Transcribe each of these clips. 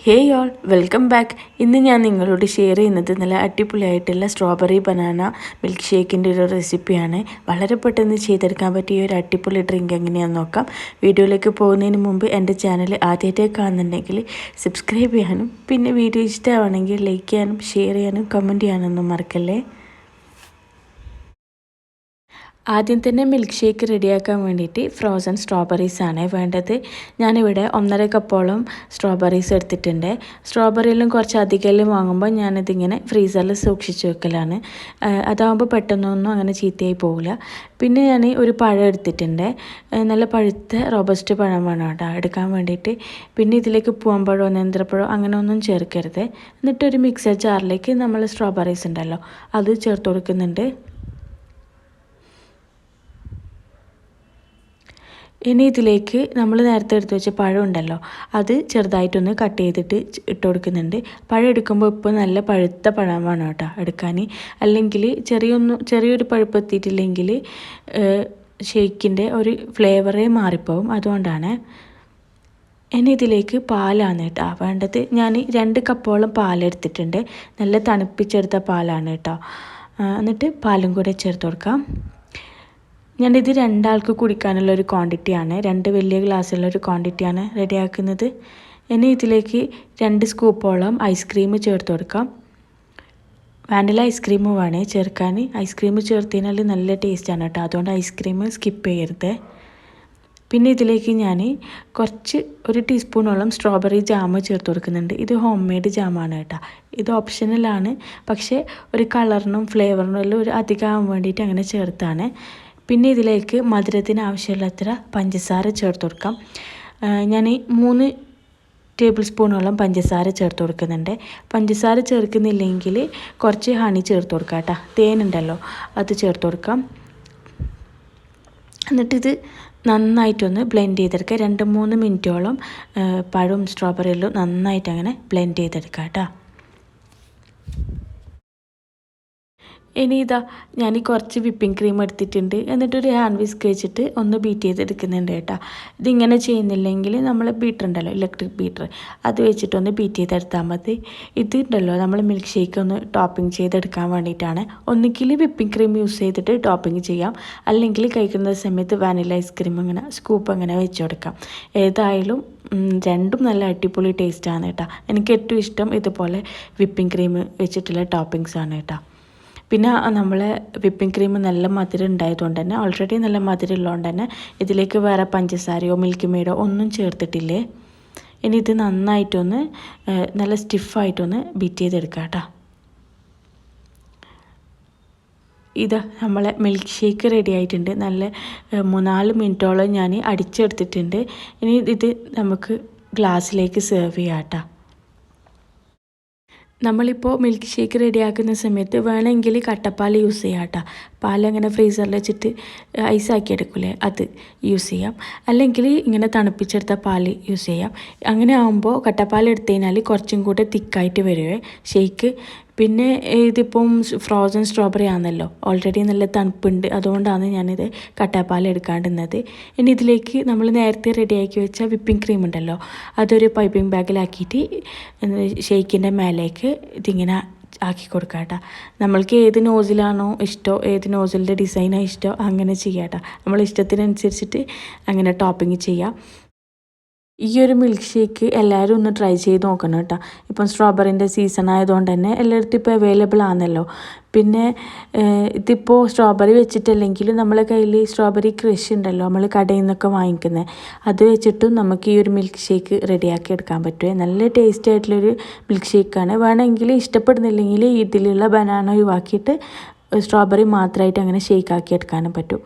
Hey all welcome back. ഇന്ന് ഞാൻ നിങ്ങളോട് ഷെയർ ചെയ്യുന്നത് നല്ല അടിപൊളിയായിട്ടുള്ള സ്ട്രോബെറി ബനാന മിൽക്ക് ഷേക്കിൻ്റെ ഒരു റെസിപ്പിയാണ്. വളരെ പെട്ടെന്ന് ചെയ്തെടുക്കാൻ പറ്റിയ ഒരു അടിപൊളി ഡ്രിങ്ക് എങ്ങനെയാണെന്ന് നോക്കാം. വീഡിയോയിലേക്ക് പോകുന്നതിന് മുമ്പ് എൻ്റെ ചാനൽ ആദ്യമായിട്ട് കാണുന്നുണ്ടെങ്കിൽ സബ്സ്ക്രൈബ് ചെയ്യാനും പിന്നെ വീഡിയോ ഇഷ്ടമാണെങ്കിൽ ലൈക്ക് ചെയ്യാനും ഷെയർ ചെയ്യാനും കമൻറ്റ് ചെയ്യാനൊന്നും മറക്കല്ലേ. ആദ്യം തന്നെ മിൽക്ക് ഷേക്ക് റെഡിയാക്കാൻ വേണ്ടിയിട്ട് ഫ്രോസൺ സ്ട്രോബെറീസ് ആണ് വേണ്ടത്. ഞാനിവിടെ 1.5 കപ്പോളം സ്ട്രോബെറീസ് എടുത്തിട്ടുണ്ട്. സ്ട്രോബെറിയെല്ലാം കുറച്ച് അധികം വാങ്ങുമ്പോൾ ഞാനിതിങ്ങനെ ഫ്രീസറിൽ സൂക്ഷിച്ച് വെക്കലാണ്. അതാകുമ്പോൾ പെട്ടെന്നൊന്നും അങ്ങനെ ചീത്തയായി പോകില്ല. പിന്നെ ഞാൻ ഒരു പഴം എടുത്തിട്ടുണ്ട്. നല്ല പഴുത്ത റോബസ്റ്റ് പഴം വേണം കേട്ടോ എടുക്കാൻ വേണ്ടിയിട്ട്. പിന്നെ ഇതിലേക്ക് പൂവമ്പഴമോ നേന്ത്രപ്പഴമോ അങ്ങനെ ഒന്നും ചേർക്കരുത്. എന്നിട്ടൊരു മിക്സർ ജാറിലേക്ക് നമ്മൾ സ്ട്രോബെറീസ് ഉണ്ടല്ലോ അത് ചേർത്ത് കൊടുക്കുന്നുണ്ട്. ഇനി ഇതിലേക്ക് നമ്മൾ നേരത്തെ എടുത്ത് വെച്ച പഴം ഉണ്ടല്ലോ അത് ചെറുതായിട്ടൊന്ന് കട്ട് ചെയ്തിട്ട് ഇട്ട് കൊടുക്കുന്നുണ്ട്. പഴം എടുക്കുമ്പോൾ ഇപ്പോൾ നല്ല പഴുത്ത പഴം വേണം കേട്ടോ എടുക്കാൻ. അല്ലെങ്കിൽ ചെറിയൊരു പഴുപ്പ് എത്തിയിട്ടില്ലെങ്കിൽ ഷേക്കിൻ്റെ ഒരു ഫ്ലേവറേ മാറിപ്പോവും. അതുകൊണ്ടാണ്. ഇനി ഇതിലേക്ക് പാലാണ് കേട്ടോ വേണ്ടത്. ഞാൻ 2 കപ്പോളം പാലെടുത്തിട്ടുണ്ട്. നല്ല തണുപ്പിച്ചെടുത്ത പാലാണ് കേട്ടോ. എന്നിട്ട് പാലും കൂടെ ചേർത്ത് കൊടുക്കാം. ഞാനിത് 2 ആൾക്ക് കുടിക്കാനുള്ള ഒരു ക്വാണ്ടിറ്റിയാണ്. 2 വലിയ ഗ്ലാസ്സുള്ളൊരു ക്വാണ്ടിറ്റിയാണ് റെഡിയാക്കുന്നത്. ഇനി ഇതിലേക്ക് 2 സ്കൂപ്പോളം ഐസ്ക്രീം ചേർത്ത് കൊടുക്കാം. വാനില ഐസ്ക്രീം വേണേ ചേർക്കാൻ. ഐസ്ക്രീം ചേർത്തതിനാൽ നല്ല ടേസ്റ്റാണ് കേട്ടോ. അതുകൊണ്ട് ഐസ്ക്രീം സ്കിപ്പ് ചെയ്യരുത്. പിന്നെ ഇതിലേക്ക് ഞാൻ ഒരു ടീസ്പൂണോളം സ്ട്രോബെറി ജാം ചേർത്ത് കൊടുക്കുന്നുണ്ട്. ഇത് ഹോം മെയ്ഡ് ജാമാണ് കേട്ടോ. ഇത് ഓപ്ഷണലാണ്. പക്ഷേ ഒരു കളറിനും ഫ്ലേവറിനും എല്ലാം ഒരു അധികമാകാൻ വേണ്ടിയിട്ട് അങ്ങനെ ചേർത്താണ്. പിന്നെ ഇതിലേക്ക് മധുരത്തിന് ആവശ്യമുള്ളത്ര പഞ്ചസാര ചേർത്ത് കൊടുക്കാം. ഞാൻ 3 ടേബിൾ സ്പൂണോളം പഞ്ചസാര ചേർത്ത് കൊടുക്കുന്നുണ്ട്. പഞ്ചസാര ചേർക്കുന്നില്ലെങ്കിൽ കുറച്ച് ഹണി ചേർത്ത് കൊടുക്കാം കേട്ടോ. തേനുണ്ടല്ലോ അത് ചേർത്ത് കൊടുക്കാം. എന്നിട്ടിത് നന്നായിട്ടൊന്ന് ബ്ലെൻഡ് ചെയ്തെടുക്കുക. 2-3 മിനിറ്റോളം പഴവും സ്ട്രോബെറിയെല്ലാം നന്നായിട്ട് അങ്ങനെ ബ്ലെൻഡ് ചെയ്തെടുക്കുക കേട്ടോ. ഇനി ഞാൻ കുറച്ച് വിപ്പിംഗ് ക്രീം എടുത്തിട്ടുണ്ട്. എന്നിട്ടൊരു ഹാൻഡ് വിസ്ക് വെച്ചിട്ട് ഒന്ന് ബീറ്റ് ചെയ്തെടുക്കുന്നുണ്ട് കേട്ടോ. ഇതിങ്ങനെ ചെയ്യുന്നില്ലെങ്കിൽ നമ്മൾ ബീറ്റർ ഉണ്ടല്ലോ ഇലക്ട്രിക് ബീറ്റർ അത് വെച്ചിട്ടൊന്ന് ബീറ്റ് ചെയ്തെടുത്താൽ മതി. ഇതുണ്ടല്ലോ നമ്മൾ മിൽക്ക് ഷേക്ക് ഒന്ന് ടോപ്പിംഗ് ചെയ്തെടുക്കാൻ വേണ്ടിയിട്ടാണ്. ഒന്നുകിൽ വിപ്പിംഗ് ക്രീം യൂസ് ചെയ്തിട്ട് ടോപ്പിംഗ് ചെയ്യാം, അല്ലെങ്കിൽ കഴിക്കുന്ന സമയത്ത് വാനില ഐസ്ക്രീം അങ്ങനെ സ്കൂപ്പ് അങ്ങനെ വെച്ച് കൊടുക്കാം. ഏതായാലും രണ്ടും നല്ല അടിപൊളി ടേസ്റ്റാണ് കേട്ടോ. എനിക്ക് ഏറ്റവും ഇഷ്ടം ഇതുപോലെ വിപ്പിംഗ് ക്രീം വെച്ചിട്ടുള്ള ടോപ്പിങ്സ് ആണ് കേട്ടോ. പിന്നെ നമ്മളെ വിപ്പിംഗ് ക്രീം നല്ല മധുരം ഉണ്ടായതുകൊണ്ട് തന്നെ ഓൾറെഡി നല്ല മധുരം ഉള്ളതുകൊണ്ട് തന്നെ ഇതിലേക്ക് വേറെ പഞ്ചസാരയോ മിൽക്ക് മെയ്ഡോ ഒന്നും ചേർത്തിട്ടില്ലേ. ഇനി ഇത് നന്നായിട്ടൊന്ന് നല്ല സ്റ്റിഫായിട്ടൊന്ന് ബീറ്റ് ചെയ്തെടുക്കാം കേട്ടോ. നമ്മളെ മിൽക്ക് ഷേക്ക് റെഡി ആയിട്ടുണ്ട്. നല്ല 3-4 മിനിറ്റോളം ഞാൻ അടിച്ചെടുത്തിട്ടുണ്ട്. ഇനി ഇത് നമുക്ക് ഗ്ലാസ്സിലേക്ക് സെർവ് ചെയ്യാം കേട്ടോ. നമ്മളിപ്പോൾ മിൽക്ക് ഷേക്ക് റെഡിയാക്കുന്ന സമയത്ത് വേണമെങ്കിൽ കട്ടപ്പാൽ യൂസ് ചെയ്യാം കേട്ടോ. പാലങ്ങനെ ഫ്രീസറിൽ വെച്ചിട്ട് ഐസാക്കി എടുക്കില്ലേ അത് യൂസ് ചെയ്യാം. അല്ലെങ്കിൽ ഇങ്ങനെ തണുപ്പിച്ചെടുത്ത പാൽ യൂസ് ചെയ്യാം. അങ്ങനെ ആകുമ്പോൾ കട്ടപ്പാൽ എടുത്തു കഴിഞ്ഞാൽ കുറച്ചും കൂടെ തിക്കായിട്ട് വരുവേ ഷേക്ക്. പിന്നെ ഇതിപ്പം ഫ്രോസൺ സ്ട്രോബെറി ആണല്ലോ ഓൾറെഡി നല്ല തണുപ്പുണ്ട്. അതുകൊണ്ടാണ് ഞാനിത് കട്ടപ്പാൽ എടുക്കാണ്ടിരുന്നത്. ഇനി ഇതിലേക്ക് നമ്മൾ നേരത്തെ റെഡിയാക്കി വെച്ച വിപ്പിംഗ് ക്രീം ഉണ്ടല്ലോ അതൊരു പൈപ്പിംഗ് ബാഗിലാക്കിയിട്ട് ഷേക്കിൻ്റെ മേലേക്ക് ഇതിങ്ങനെ ആക്കി കൊടുക്കാം കേട്ടോ. നമ്മൾക്ക് ഏത് നോസിലാണോ ഇഷ്ടമോ ഏത് നോസിലിൻ്റെ ഡിസൈനാണ് ഇഷ്ടമോ അങ്ങനെ ചെയ്യാം കേട്ടോ. നമ്മൾ ഇഷ്ടത്തിനനുസരിച്ചിട്ട് അങ്ങനെ ടോപ്പിംഗ് ചെയ്യാം. ഈ ഒരു മിൽക്ക് ഷേക്ക് എല്ലാവരും ഒന്ന് ട്രൈ ചെയ്ത് നോക്കണം കേട്ടോ. ഇപ്പം സ്ട്രോബെറിൻ്റെ സീസൺ ആയതുകൊണ്ട് തന്നെ എല്ലായിടത്തും ഇപ്പോൾ അവൈലബിൾ ആണല്ലോ. പിന്നെ ഇതിപ്പോൾ സ്ട്രോബെറി വെച്ചിട്ടല്ലെങ്കിലും നമ്മളെ കയ്യിൽ സ്ട്രോബെറി ക്രഷ് ഉണ്ടല്ലോ നമ്മൾ കടയിൽ നിന്നൊക്കെ വാങ്ങിക്കുന്നത് അത് വെച്ചിട്ടും നമുക്ക് ഈ ഒരു മിൽക്ക് ഷേക്ക് റെഡിയാക്കി എടുക്കാൻ പറ്റുമേ. നല്ല ടേസ്റ്റ് ആയിട്ടുള്ളൊരു മിൽക്ക് ഷേക്കാണ്. വേണമെങ്കിൽ ഇഷ്ടപ്പെടുന്നില്ലെങ്കിൽ ഇതിലുള്ള ബനാന ഒഴിവാക്കിയിട്ട് സ്ട്രോബെറി മാത്രമായിട്ട് അങ്ങനെ ഷേക്കാക്കി എടുക്കാനും പറ്റും.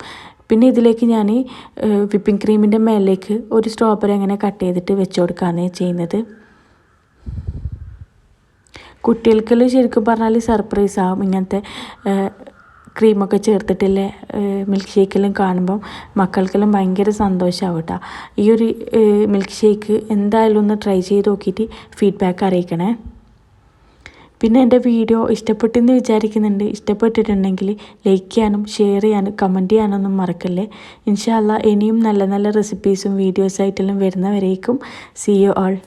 പിന്നെ ഇതിലേക്ക് ഞാൻ വിപ്പിംഗ് ക്രീമിൻ്റെ മേലേക്ക് ഒരു സ്ട്രോബെറി അങ്ങനെ കട്ട് ചെയ്തിട്ട് വെച്ച് കൊടുക്കുകയാണ് ചെയ്യുന്നത്. കുട്ടികൾക്കെല്ലാം ശരിക്കും പറഞ്ഞാൽ സർപ്രൈസ് ആവും ഇങ്ങനത്തെ ക്രീമൊക്കെ ചേർത്തിട്ടില്ലേ മിൽക്ക് ഷേക്കെല്ലാം കാണുമ്പം മക്കൾക്കെല്ലാം ഭയങ്കര സന്തോഷമാവും കേട്ടോ. ഈ ഒരു മിൽക്ക് ഷേക്ക് എന്തായാലും ഒന്ന് ട്രൈ ചെയ്ത് നോക്കിയിട്ട് ഫീഡ്ബാക്ക് അറിയിക്കണേ. പിന്നെ എൻ്റെ വീഡിയോ ഇഷ്ടപ്പെട്ടെന്ന് വിചാരിക്കുന്നുണ്ട്. ഇഷ്ടപ്പെട്ടിട്ടുണ്ടെങ്കിൽ ലൈക്ക് ചെയ്യാനും ഷെയർ ചെയ്യാനും കമൻറ്റ് ചെയ്യാനൊന്നും മറക്കല്ലേ. ഇൻഷാ അല്ലാ ഇനിയും നല്ല നല്ല റെസിപ്പീസും വീഡിയോസായിട്ടെല്ലാം വരുന്നവരേക്കും സീ യു ഓൾ.